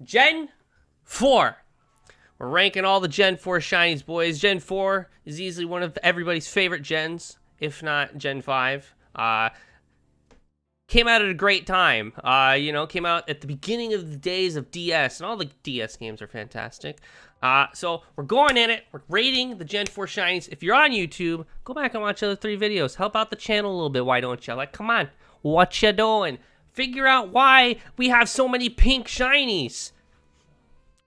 Gen 4. We're ranking all the Gen 4 shinies, boys. Gen 4 is easily one of everybody's favorite gens, if not Gen 5. Came out at a great time. Came out at the beginning of the days of DS, and all the DS games are fantastic. So we're going in it. We're rating the Gen 4 shinies. If you're on YouTube, go back and watch the other 3 videos. Help out the channel a little bit, why don't you? Like, come on, what you doing? Figure out why we have so many pink shinies.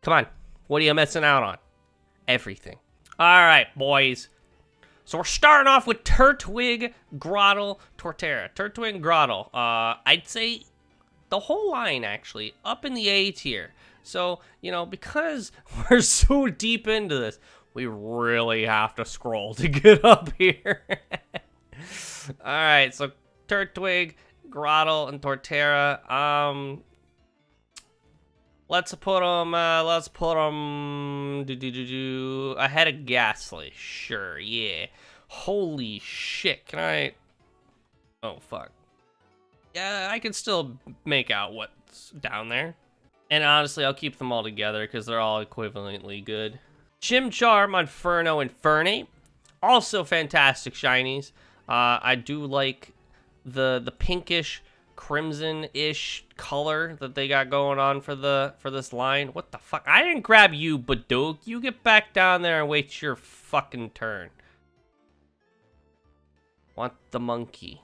Come on, what are you missing out on? Everything. All right, boys. So we're starting off with Turtwig, Grottle, Torterra. Turtwig, Grottle. I'd say the whole line, actually, up in the A tier. So, because we're so deep into this, we really have to scroll to get up here. Alright, so Turtwig, Grottle, and Torterra. Let's put them ahead of Ghastly. Sure, yeah. Holy shit, can I... Oh, fuck. Yeah, I can still make out what's down there. And honestly, I'll keep them all together because they're all equivalently good. Chimchar, Monferno, and Fernie. Also fantastic shinies. I do like the pinkish, crimson-ish color that they got going on for this line. What the fuck? I didn't grab you, Badog. You get back down there and wait your fucking turn. Want the monkey.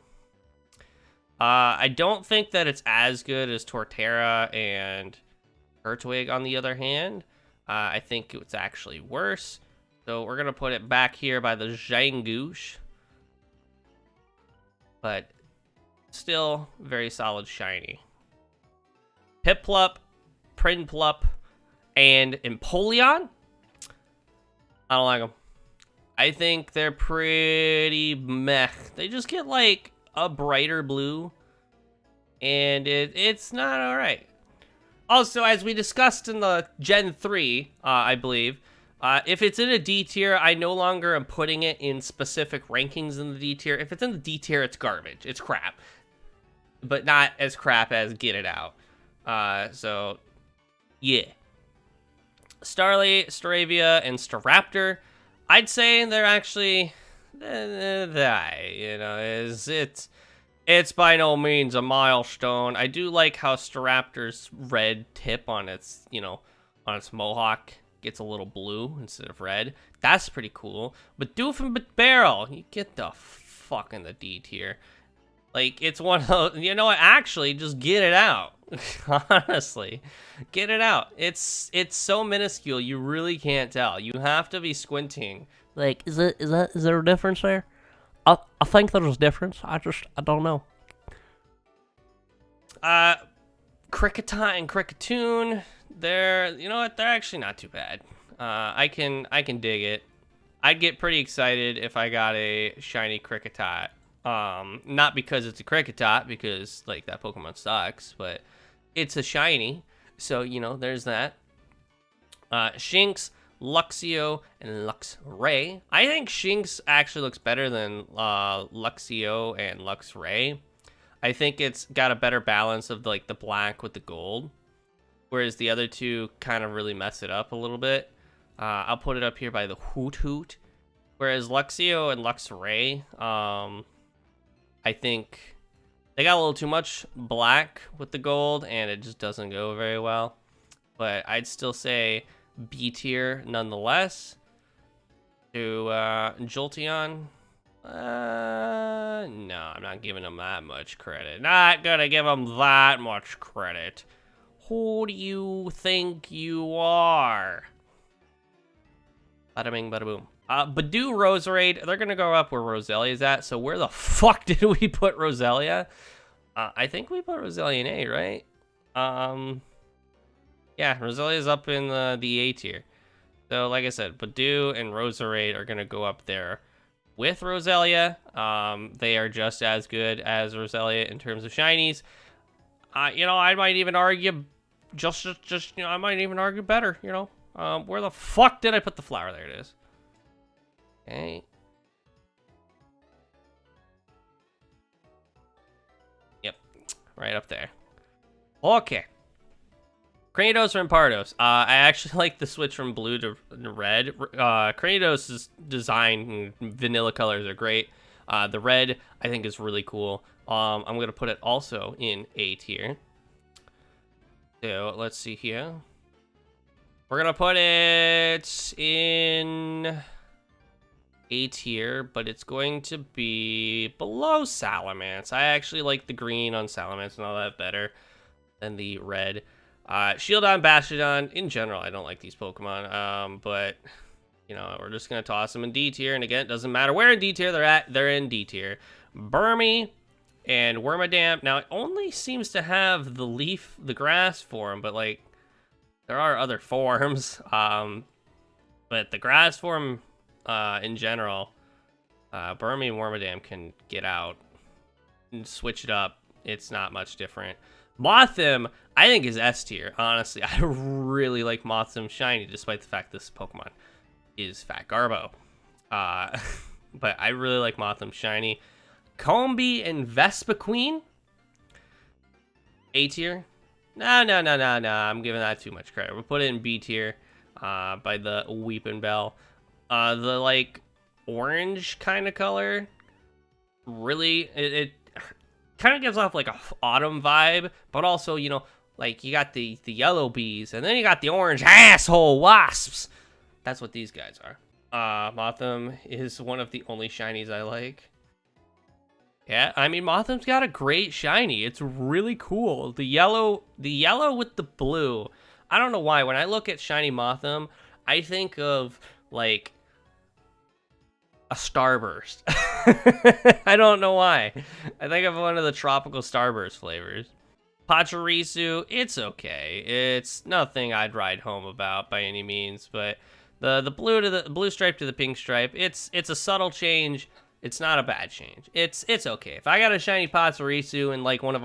I don't think that it's as good as Torterra and Turtwig, on the other hand. I think it's actually worse. So we're going to put it back here by the Zangoose. But still very solid shiny. Piplup, Prinplup, and Empoleon. I don't like them. I think they're pretty meh. They just get like a brighter blue, and it's not alright. Also, as we discussed in the Gen 3, I believe, if it's in a D tier, I no longer am putting it in specific rankings in the D tier. If it's in the D tier, it's garbage. It's crap. But not as crap as Get It Out. So, yeah. Starly, Staravia, and Staraptor. I'd say they're actually... It's by no means a milestone. I do like how Staraptor's red tip on its, on its mohawk gets a little blue instead of red. That's pretty cool. But Doofenbarrel, you get the fuck in the D tier. Like, it's one of those, actually, just get it out. Honestly, get it out. It's so minuscule, you really can't tell. You have to be squinting. Like, is there a difference there? I think there's a difference. I don't know. Cricketine and Cricketoon, they're actually not too bad. I can dig it. I'd get pretty excited if I got a shiny Kricketot. Not because it's a Kricketot, because like that Pokemon sucks, but it's a shiny. So, there's that. Shinx, Luxio, and Luxray. I think Shinx actually looks better than Luxio and Luxray. I think it's got a better balance of like the black with the gold, whereas the other two kind of really mess it up a little bit. I'll put it up here by the Hoot Hoot, whereas Luxio and Luxray, I think they got a little too much black with the gold, and it just doesn't go very well. But I'd still say B tier nonetheless. To Jolteon, no, I'm not giving him that much credit. Not gonna give him that much credit. Who do you think you are? Bada bing, bada boom. Badoo, Roserade, they're gonna go up where Roselia's at. So where the fuck did we put Roselia? I think we put Roselia in A, right? Yeah, Roselia's up in the A tier. So, like I said, Badoo and Roserade are going to go up there with Roselia. They are just as good as Roselia in terms of shinies. I might even argue I might even argue better, Where the fuck did I put the flower? There it is. Okay. Yep, right up there. Okay. Cranidos or Impardos? I actually like the switch from blue to red. Cranidos' design and vanilla colors are great. The red, I think, is really cool. I'm going to put it also in A tier. So, let's see here. We're going to put it in A tier, but it's going to be below Salamence. I actually like the green on Salamence and all that better than the red. Shieldon, Bastiodon, in general, I don't like these Pokemon, but, you know, we're just going to toss them in D tier, and again, it doesn't matter where in D tier they're at, they're in D tier. Burmy and Wormadam, now it only seems to have the grass form, but, like, there are other forms, but the grass form, in general, Burmy and Wormadam can get out and switch it up. It's not much different. Mothim, I think, is S tier. Honestly, I really like Mothim Shiny, despite the fact this Pokemon is Fat Garbo. But I really like Mothim Shiny. Combee and Vespiquen, A tier. No. I'm giving that too much credit. We'll put it in B tier by the Weepin' Bell. The, like, orange kind of color, really, it kind of gives off like a autumn vibe, but also, you know, like you got the yellow bees, and then you got the orange asshole wasps. That's what these guys are. Mothim is one of the only shinies I like. Yeah, I mean, Mothim's got a great shiny. It's really cool. The yellow with the blue. I don't know why. When I look at shiny Mothim, I think of, like, a Starburst. I don't know why. I think of one of the tropical Starburst flavors. Pachirisu, it's okay. It's nothing I'd ride home about by any means, but the blue stripe to the pink stripe, it's a subtle change. It's not a bad change. It's okay. If I got a shiny Pachirisu in like one of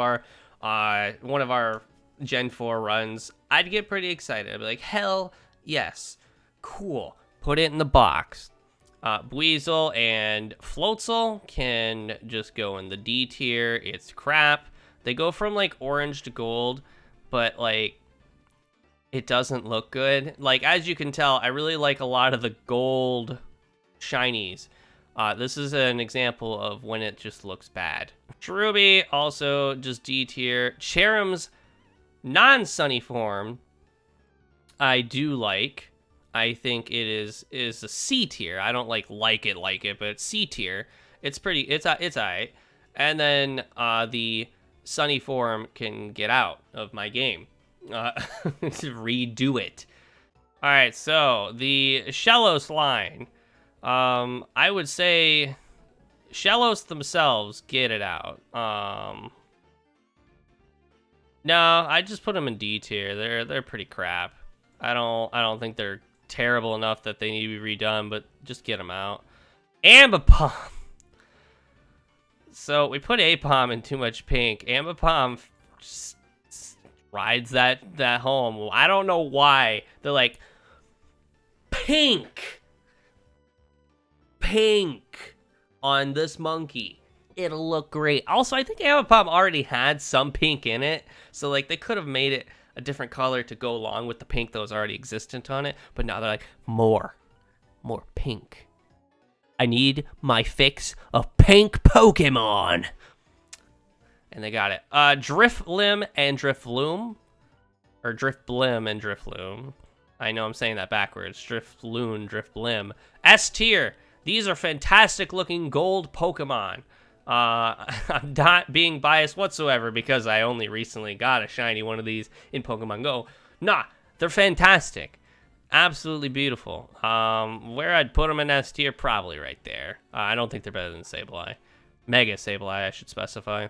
our Gen 4 runs, I'd get pretty excited. I'd be like, hell yes, cool. Put it in the box. Buizel and Floatzel can just go in the D tier. It's crap. They go from like orange to gold, but like it doesn't look good. Like, as you can tell, I really like a lot of the gold shinies. This is an example of when it just looks bad. Cherubi, also just D tier. Cherum's non-sunny form, I do like. I think it is a C tier. I don't like it, but it's C tier. It's pretty. It's alright. And then the sunny form can get out of my game. Redo it. All right. So the Shellos line. I would say Shellos themselves get it out. No, I just put them in D tier. They're pretty crap. I don't think they're terrible enough that they need to be redone, but just get them out. Ambipom. So we put Apom in too much pink. Ambipom just rides that home. I don't know why. They're like, pink on this monkey. It'll look great. Also, I think Ambipom already had some pink in it, so like they could have made it a different color to go along with the pink that was already existent on it, but now they're like, more pink. I need my fix of pink Pokemon. And they got it. Drifblim and Drifloon, or Drifblim and Drifloon. I know I'm saying that backwards. Drifloon, Drifblim. S tier. These are fantastic looking gold Pokemon. I'm not being biased whatsoever because I only recently got a shiny one of these in Pokemon Go. Nah, they're fantastic. Absolutely beautiful. Where I'd put them in S tier, probably right there. I don't think they're better than Sableye. Mega Sableye, I should specify.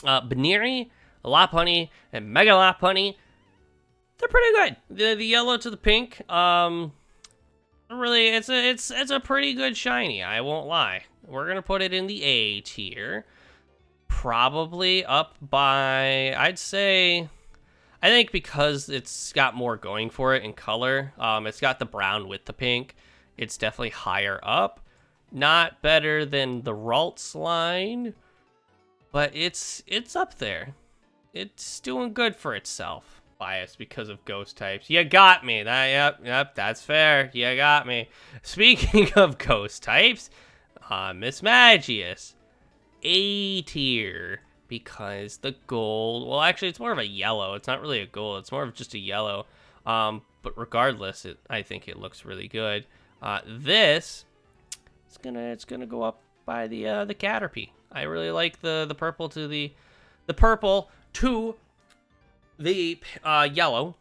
Baneri, Lopunny, and Mega Lopunny, they're pretty good. The yellow to the pink, really, it's a pretty good shiny, I won't lie. We're going to put it in the A tier. Probably up by, I'd say, I think because it's got more going for it in color. It's got the brown with the pink. It's definitely higher up. Not better than the Ralts line, but it's up there. It's doing good for itself. biased because of ghost types. You got me. Yep, that's fair. You got me. Speaking of ghost types, Miss Magius, A tier, because the gold, well, actually, it's more of a yellow. It's not really a gold. It's more of just a yellow. But regardless, I think it looks really good. This, it's gonna go up by the Caterpie. I really like the purple to the purple to the yellow.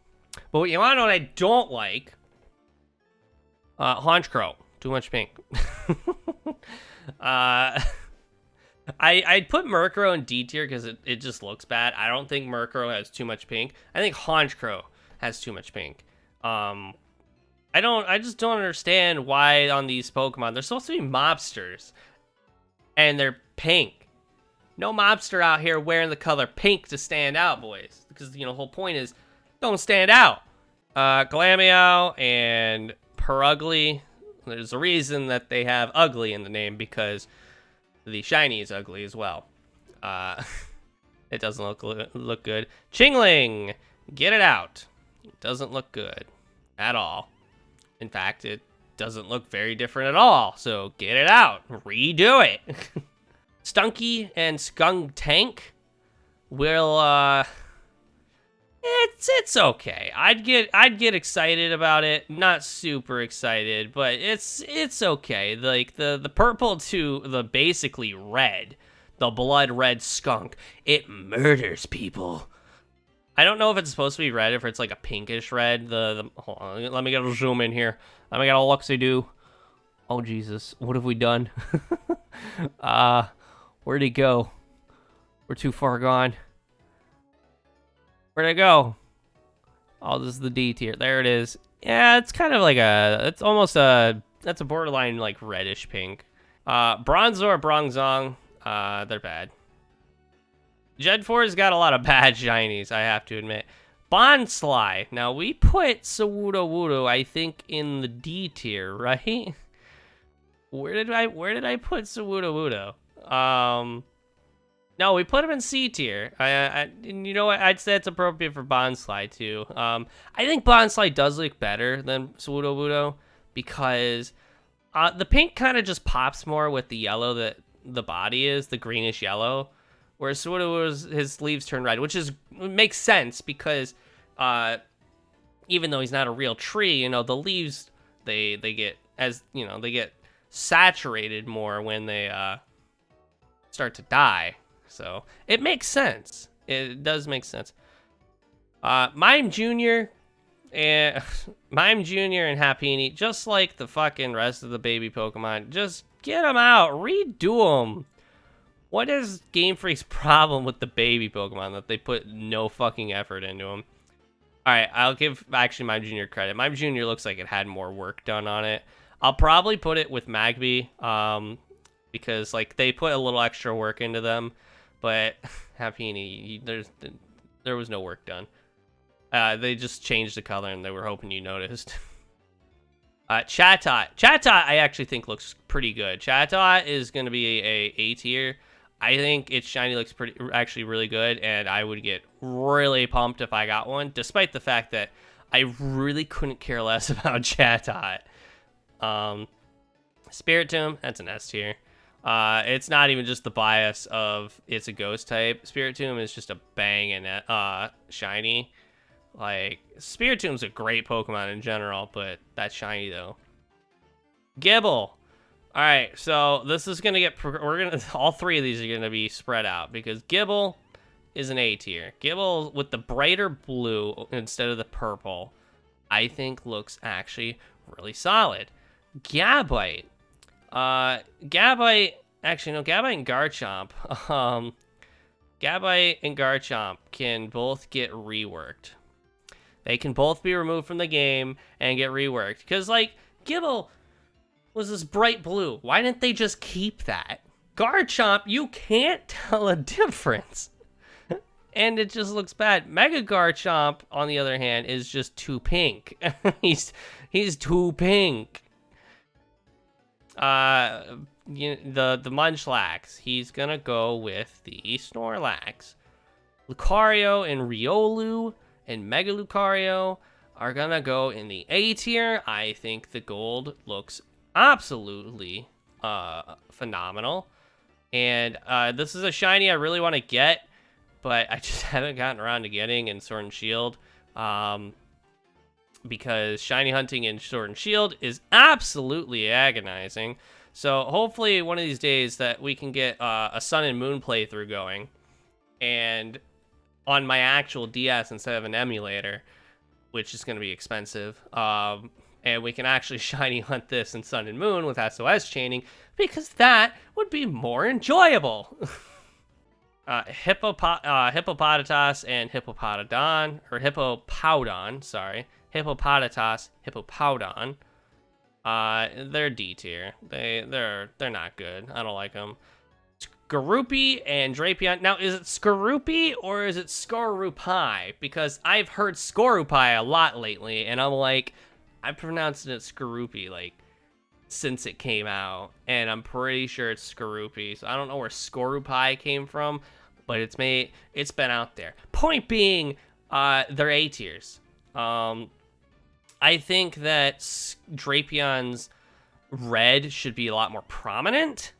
But what you want to know what I don't like? Honchcrow. Too much pink. I'd put Murkrow in D tier because it just looks bad. I don't think Murkrow has too much pink. I think Honchcrow has too much pink. I just don't understand why on these Pokemon they're supposed to be mobsters and they're pink. No mobster out here wearing the color pink to stand out, boys. Because, the whole point is don't stand out. Glameow and Purugly. There's a reason that they have ugly in the name because the shiny is ugly as well. It doesn't look good. Chingling, get it out. It doesn't look good at all. In fact, it doesn't look very different at all. So get it out. Redo it. Stunky and Skunk Tank will it's okay. I'd get excited about it. Not super excited, but it's okay. Like the purple to the basically red, the blood red skunk, it murders people. I don't know if it's supposed to be red, if it's like a pinkish red. Hold on, let me get a zoom in here. Let me get a look-see-do. Oh Jesus, what have we done? Where'd he go? We're too far gone. Where'd I go? Oh, this is the D tier. There it is. Yeah, it's kind of like it's almost that's a borderline like reddish pink. Bronzor, Bronzong, they're bad. Gen 4's got a lot of bad shinies, I have to admit. Bonsly. Now, we put Sawoodo, I think, in the D tier, right? Where did I put Sawoodo? No, we put him in C tier. And you know what? I'd say it's appropriate for Bonsly, too. I think Bonsly does look better than Sawoodo because the pink kind of just pops more with the yellow that the body is, the greenish yellow. Whereas Sawoodo's, his leaves turn red, which makes sense because even though he's not a real tree, the leaves, they get, they get saturated more when they start to die. So it makes sense. It does make sense. Mime Junior and Happiny, just like the fucking rest of the baby Pokemon, just get them out, redo them. What is Game Freak's problem with the baby Pokemon that they put no fucking effort into them? All right, I'll give actually Mime Junior credit. Mime Junior looks like it had more work done on it. I'll probably put it with Magby, because like they put a little extra work into them, but Happiny, there was no work done. They just changed the color and they were hoping you noticed. Chatot I actually think looks pretty good. Chatot is going to be a tier. I think its shiny looks actually really good, and I would get really pumped if I got one, despite the fact that I really couldn't care less about Chatot. Spiritomb, that's an S tier. It's not even just the bias of it's a ghost type. Spiritomb is just a banging shiny. Like, Spiritomb's a great Pokemon in general, but that's shiny though. Gibble. All right, so this is gonna get all three of these are gonna be spread out because Gibble is an A tier. Gibble with the brighter blue instead of the purple, I think looks actually really solid. Gabite. Gabite and Garchomp. Gabite and Garchomp can both get reworked. They can both be removed from the game and get reworked. Because, like, Gibble was this bright blue. Why didn't they just keep that? Garchomp, you can't tell a difference. And it just looks bad. Mega Garchomp, on the other hand, is just too pink. He's too pink. The Munchlax, he's gonna go with the Snorlax. Lucario and Riolu and Mega Lucario are gonna go in the A tier. I think the gold looks absolutely phenomenal. And this is a shiny I really want to get, but I just haven't gotten around to getting in Sword and Shield. Because shiny hunting in Sword and Shield is absolutely agonizing. So hopefully one of these days that we can get a Sun and Moon playthrough going, and on my actual DS instead of an emulator, which is going to be expensive. And we can actually shiny hunt this in Sun and Moon with SOS chaining, because that would be more enjoyable. Hippopotamus and Hippopotodon, or Hippopowdon, sorry. Hippopotamus, Hippopowdon. They're D tier. They're not good. I don't like them. Skorupi and Drapion. Now, is it Skorupi or is it Skorupi? Because I've heard Skorupi a lot lately, and I'm like, I pronounced it Skorupi like since it came out, and I'm pretty sure it's Skorupi. So I don't know where Skorupi came from, but it's been out there. Point being, they're A tiers. I think that Drapion's red should be a lot more prominent,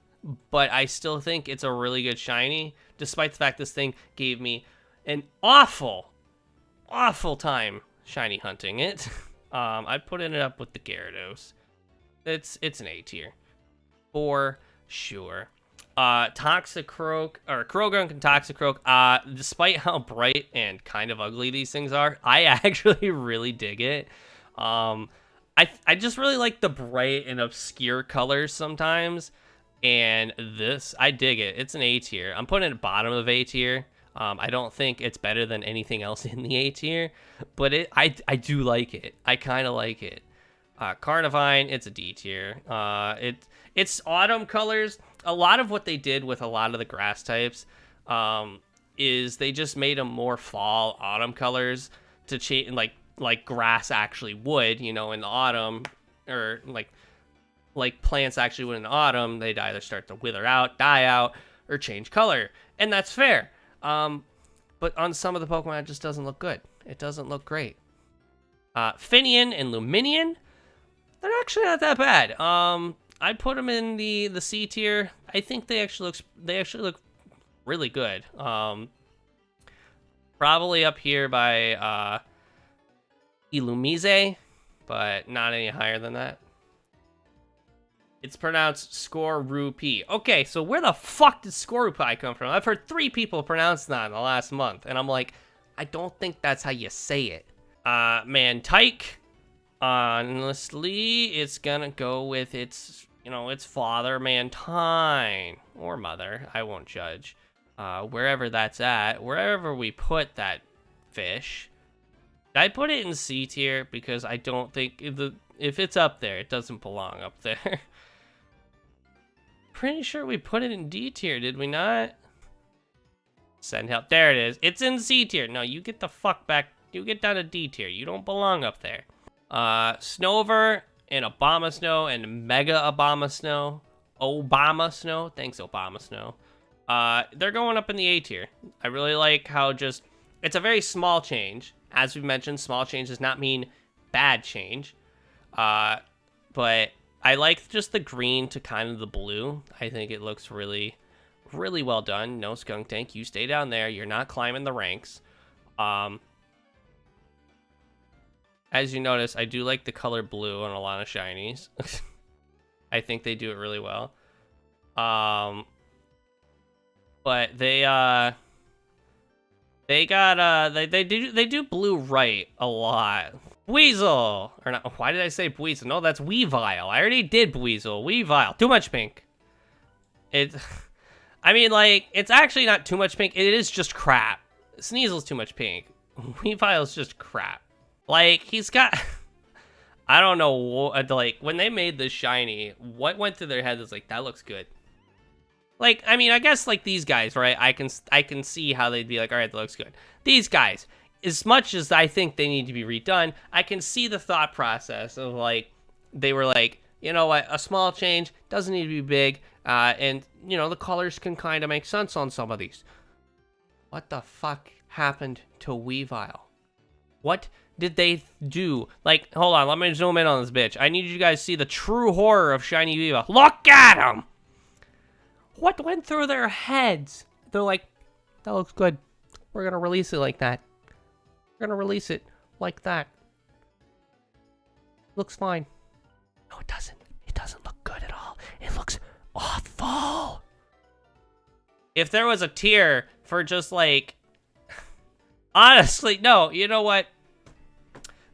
but I still think it's a really good shiny, despite the fact this thing gave me an awful time shiny hunting it. I'd put it up with the Gyarados. It's an A tier for sure. Toxicroak, or Krogan and Toxicroak, despite how bright and kind of ugly these things are, I actually really dig it. I just really like the bright and obscure colors sometimes, and this, I dig it. It's an A tier. I'm putting it at bottom of A tier. I don't think it's better than anything else in the A tier, but I do like it. I kind of like it. Carnivine, it's a D tier. It's autumn colors. A lot of what they did with a lot of the grass types is they just made them more fall autumn colors to change, like grass actually would, in the autumn, or like plants actually would in the autumn. They'd either start to wither out, die out, or change color, and that's fair. But on some of the Pokemon, it just doesn't look good. It doesn't look great. Finian and Luminion, they're actually not that bad. I'd put them in the C tier. I think they actually look really good. Probably up here by Illumise, but not any higher than that. It's pronounced Skorupi. Okay, so where the fuck did Skorupi come from? I've heard 3 people pronounce that in the last month, and I'm like, I don't think that's how you say it. Mantike, honestly, it's gonna go with its father, Mantine, or mother. I won't judge. Wherever that's at, wherever we put that fish, I put it in C tier because I don't think if it's up there, it doesn't belong up there. Pretty sure we put it in D tier, did we not? Send help. There it is. It's in C tier. No, you get the fuck back. You get down to D tier. You don't belong up there. Snover and Obama Snow and Mega Obama Snow. Obama Snow. Thanks, Obama Snow. They're going up in the A tier. I really like how it's a very small change. As we mentioned, small change does not mean bad change. But I like just the green to kind of the blue. I think it looks really, really well done. No, Skunk Tank, you stay down there. You're not climbing the ranks. As you notice, I do like the color blue on a lot of shinies. I think they do it really well. But they do blue right a lot. Weasel, or not? Why did I say Weasel? No, that's Weavile. I already did Weasel. Weavile, too much pink. I mean, like, it's actually not too much pink. It is just crap. Sneasel's too much pink. Weavile's just crap. Like, he's got, I don't know, like, when they made this shiny, what went through their head is like, that looks good. Like, I mean, I guess, like, these guys, right? I can see how they'd be like, all right, that looks good. These guys, as much as I think they need to be redone, I can see the thought process of, like, they were like, you know what, a small change doesn't need to be big, and, the colors can kind of make sense on some of these. What the fuck happened to Weavile? What did they do? Like, hold on, let me zoom in on this bitch. I need you guys to see the true horror of Shiny Viva. Look at them! What went through their heads? They're like, that looks good. We're gonna release it like that. We're gonna release it like that. Looks fine. No, it doesn't. It doesn't look good at all. It looks awful. If there was a tier for just like... Honestly, no, you know what?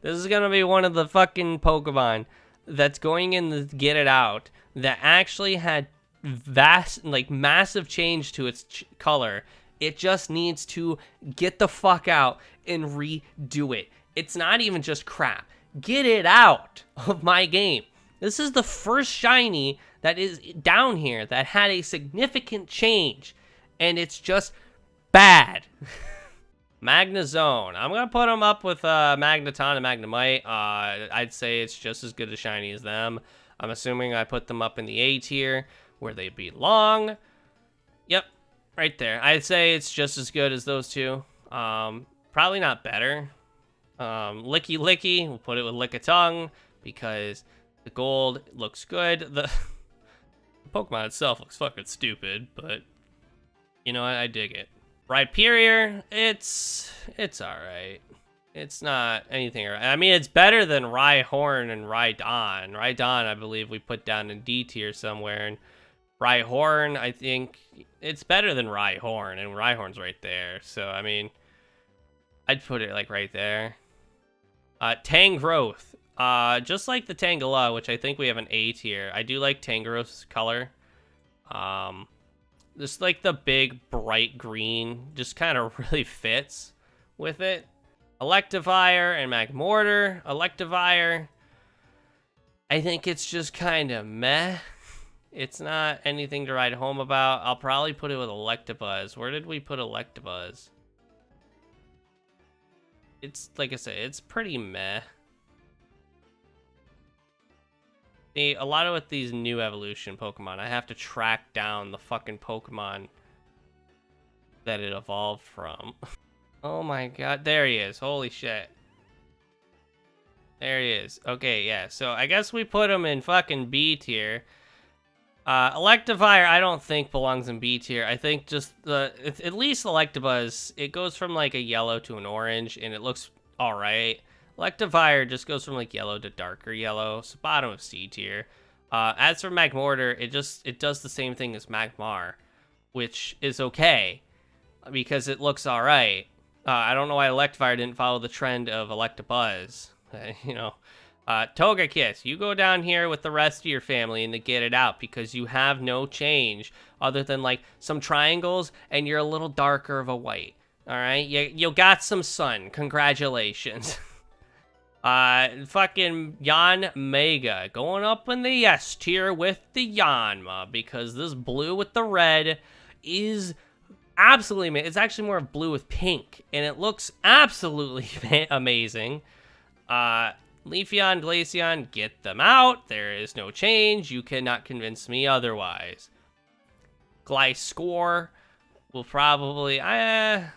This is gonna be one of the fucking Pokemon that's going in the Get It Out that actually had massive change to its color. It just needs to get the fuck out and redo it. It's not even just crap. Get it out of my game. This is the first shiny that is down here that had a significant change, and it's just bad. Magnezone. I'm going to put them up with Magneton and Magnemite. I'd say it's just as good a shiny as them. I'm assuming I put them up in the A tier where they belong. Yep, right there. I'd say it's just as good as those two. Probably not better. Licky Licky, we'll put it with Lickitung because the gold looks good. The Pokemon itself looks fucking stupid, but you know what? I dig it. Rhyperior, it's alright. It's not anything. I mean, it's better than Rhyhorn and Rhydon. Rhydon, I believe we put down in D tier somewhere, and Rhyhorn, I think it's better than Rhyhorn, and Rhyhorn's right there. So, I mean, I'd put it like right there. Tangrowth. Just like the Tangela, which I think we have an A tier. I do like Tangrowth's color. Just like the big bright green just kind of really fits with it. Electivire and Magmortar. Electivire, I think it's just kind of meh. It's not anything to write home about. I'll probably put it with Electabuzz. Where did we put Electabuzz? It's, like I said, it's pretty meh. See, a lot of with these new evolution Pokemon, I have to track down the fucking Pokemon that it evolved from. Oh my god, there he is. Holy shit. There he is. Okay, yeah, so I guess we put him in fucking B tier. Electivire, I don't think belongs in B tier. I think just at least Electabuzz, it goes from like a yellow to an orange, and it looks alright. Electivire just goes from like yellow to darker yellow, so bottom of C tier. As for Magmortar, it does the same thing as Magmar, which is okay because it looks alright. I don't know why Electivire didn't follow the trend of Electabuzz. You know, Togekiss, you go down here with the rest of your family and to Get It Out because you have no change other than like some triangles and you're a little darker of a white. All right, you got some sun. Congratulations. Fucking Yanmega going up in the S tier with the Yanma because this blue with the red is absolutely amazing. It's actually more of blue with pink, and it looks absolutely amazing. Leafeon Glaceon, get them out. There is no change. You cannot convince me otherwise. Gliscor will probably... I'd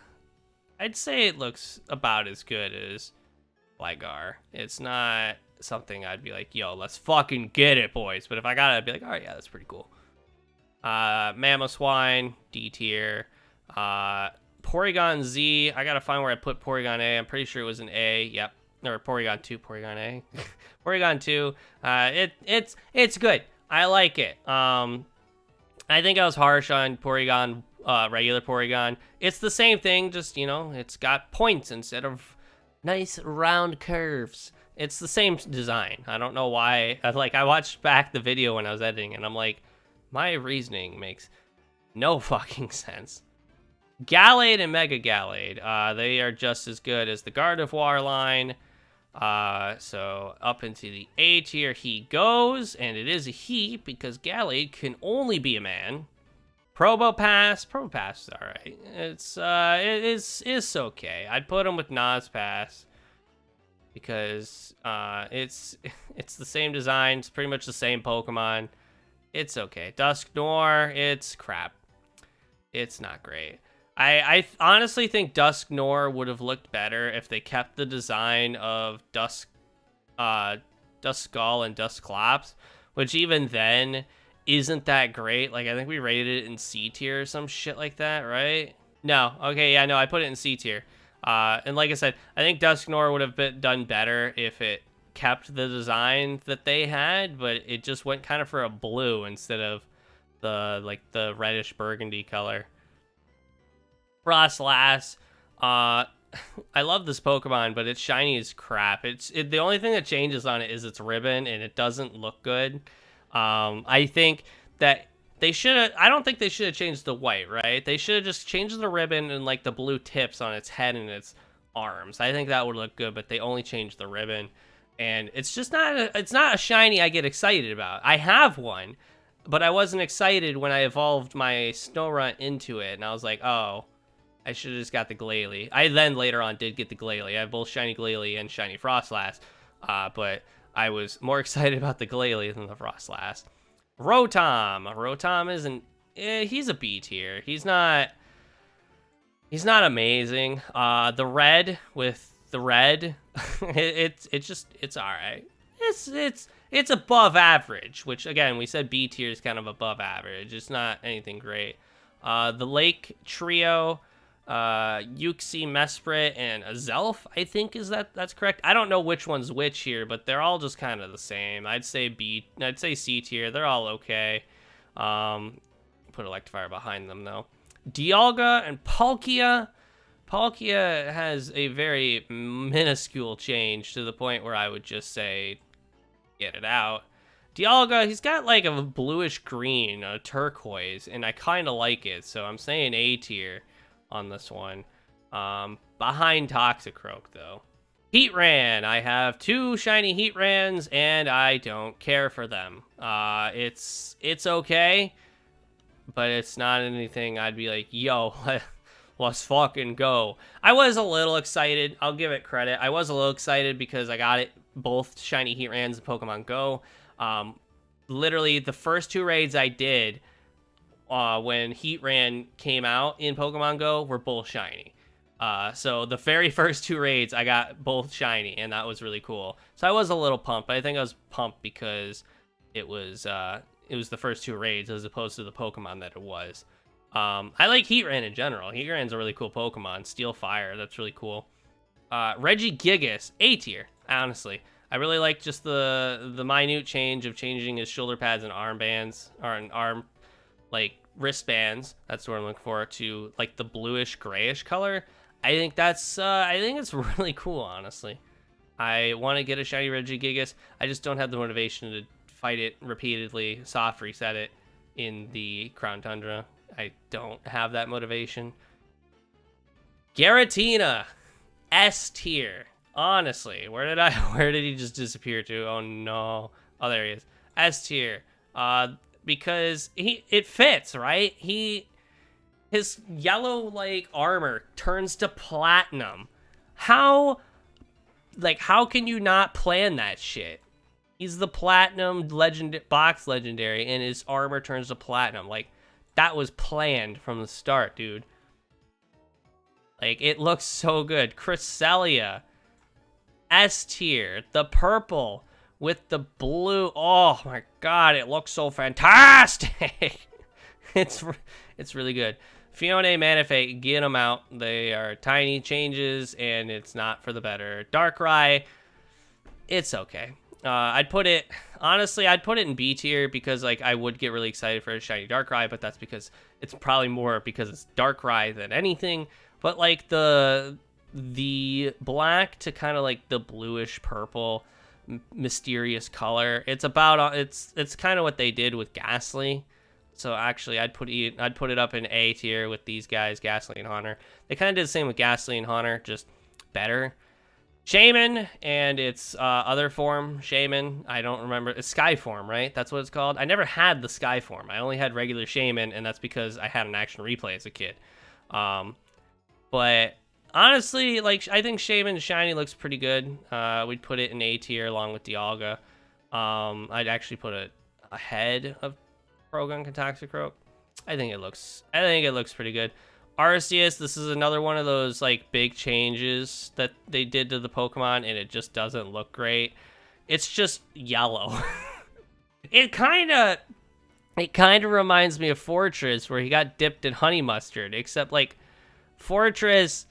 say it looks about as good as Gligar. It's not something I'd be like, yo, let's fucking get it, boys. But if I got it, I'd be like, all right, yeah, that's pretty cool. Mamoswine, D tier. Porygon Z, I gotta find where I put Porygon A. I'm pretty sure it was an A. Yep. Or Porygon 2, Porygon A. Porygon 2. It's good. I like it. I think I was harsh on Porygon, regular Porygon. It's the same thing, just, you know, it's got points instead of nice round curves. It's the same design. I don't know why. I watched back the video when I was editing, and I'm like, my reasoning makes no fucking sense. Gallade and Mega Gallade, they are just as good as the Gardevoir line. So up into the A tier he goes, and it is a he because Gallade can only be a man. Probopass is alright. It's okay. I'd put him with Nosepass because it's the same design. It's pretty much the same Pokemon. It's okay. Dusknoir, it's crap. It's not great. I honestly think Dusknoir would have looked better if they kept the design of Duskull and Dusclops, which even then isn't that great. Like, I think we rated it in C tier or some shit like that, right? No. Okay, yeah, no, I put it in C tier. And like I said, I think Dusknoir would have done better if it kept the design that they had, but it just went kind of for a blue instead of the reddish burgundy color. Frostlass. I love this Pokemon, but its shiny is crap. The only thing that changes on it is its ribbon, and it doesn't look good. I think that they should have. I don't think they should have changed the white, right? They should have just changed the ribbon and like the blue tips on its head and its arms. I think that would look good, but they only changed the ribbon, and it's just not. It's not a shiny I get excited about. I have one, but I wasn't excited when I evolved my Snorunt into it, and I was like, oh, I should have just got the Glalie. I then later on did get the Glalie. I have both shiny Glalie and shiny Frostlass, but I was more excited about the Glalie than the Frostlass. Rotom. Rotom isn't. He's a B tier. He's not amazing. The red with the red, it's all right. It's above average, which again we said B tier is kind of above average. It's not anything great. The Lake Trio. Uxie, Mesprit, and Azelf, I think that's correct. I don't know which one's which here, but they're all just kind of the same. I'd say C tier. They're all okay. Put Electivire behind them though. Dialga and Palkia. Palkia has a very minuscule change to the point where I would just say get it out. Dialga, he's got like a bluish green, a turquoise, and I kind of like it, so I'm saying A tier on this one. Behind Toxicroak though. Heatran, I have 2 shiny Heatrans and I don't care for them. It's okay, but it's not anything I'd be like, yo, let's fucking go. I was a little excited. I'll give it credit. I was a little excited because I got it both shiny Heatrans in Pokemon Go. Literally the first 2 raids I did when Heatran came out in Pokemon Go were both shiny. So the very first 2 raids I got both shiny, and that was really cool. So I was a little pumped, but I think I was pumped because it was the first 2 raids as opposed to the Pokemon that it was. I like Heatran in general. Heatran's a really cool Pokemon. Steel Fire, that's really cool. Regigigas, A tier, honestly. I really like just the minute change of changing his shoulder pads and armbands, or an arm, like wristbands, that's what I'm looking for, to like the bluish grayish color. I think it's really cool, honestly. I want to get a shiny Regigigas. I just don't have the motivation to fight it repeatedly, soft reset it in the Crown Tundra. I don't have that motivation. Geratina, S tier. Honestly, where did he just disappear to? Oh no. Oh, there he is. S tier. Because it fits, right? His yellow like armor turns to platinum. How can you not plan that shit? He's the platinum box legendary and his armor turns to platinum. Like, that was planned from the start, dude. Like, it looks so good. Cresselia, S tier. The purple with the blue. Oh my god, it looks so fantastic. It's really good. Fiona, Manaphy, get them out. They are tiny changes, and it's not for the better. Darkrai, it's okay. I'd put it in B tier because like I would get really excited for a shiny Darkrai, but that's because it's probably more because it's Darkrai than anything. But like the black to kind of like the bluish purple mysterious color, it's kind of what they did with Ghastly. So actually I'd put it up in A tier with these guys, Ghastly and Haunter. They kind of did the same with Ghastly and Haunter, just better. Shaman and its other form, Shaman, I don't remember. It's Sky form, right? That's what it's called. I never had the Sky form. I only had regular Shaman, and that's because I had an action replay as a kid. But honestly, like, I think Shaman Shiny looks pretty good. We'd put it in A tier along with Dialga. I'd actually put it ahead of Croagunk and Toxicroak. I think it looks pretty good. Arceus, this is another one of those like big changes that they did to the Pokemon, and it just doesn't look great. It's just yellow. It kind of reminds me of Fortress, where he got dipped in honey mustard, except like Fortress,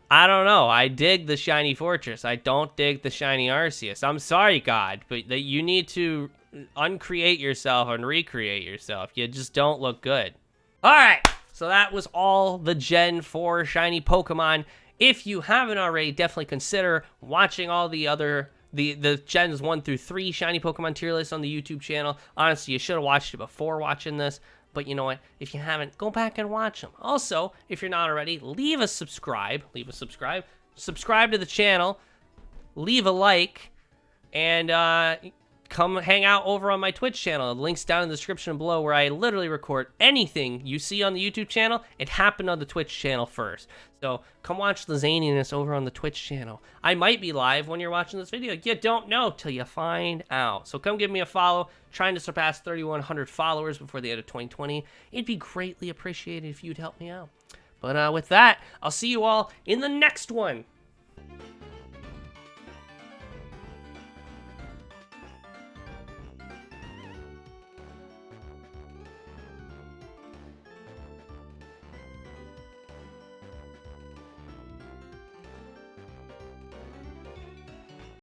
I don't know. I dig the shiny Fortress. I don't dig the shiny Arceus. I'm sorry, God, but that you need to uncreate yourself and recreate yourself. You just don't look good. All right. So that was all the Gen 4 shiny Pokemon. If you haven't already, definitely consider watching all the other, the Gens 1 through 3 shiny Pokemon tier list on the YouTube channel. Honestly, you should have watched it before watching this. But you know what? If you haven't, go back and watch them. Also, if you're not already, leave a subscribe. Subscribe to the channel. Leave a like. And come hang out over on my Twitch channel. The link's down in the description below, where I literally record anything you see on the YouTube channel. It happened on the Twitch channel first. So come watch the zaniness over on the Twitch channel. I might be live when you're watching this video. You don't know till you find out. So come give me a follow. Trying to surpass 3,100 followers before the end of 2020. It'd be greatly appreciated if you'd help me out. But with that, I'll see you all in the next one.